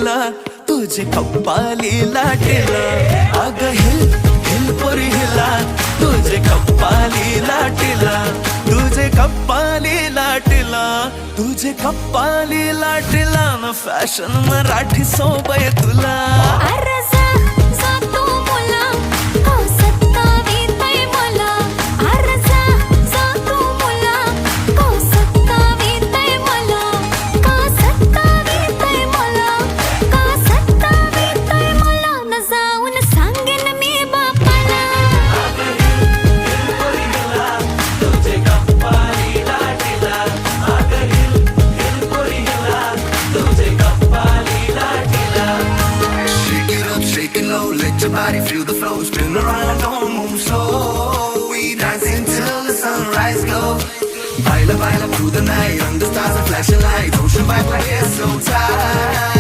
लाटीला तुझे कप्पाली लाटीला अग hill hill पोरी हिला तुझे कप्पाली लाटीला तुझे कप्पाली लाटीला तुझे कप्पाली लाटीला न फॅशन मराठी सोबय तुला Let your body feel the flow, spin around, don't move slow. We dancing till the sunrise glow. Baila, baila through the night, under stars and flashing lights. Ocean vibe like it's so tight.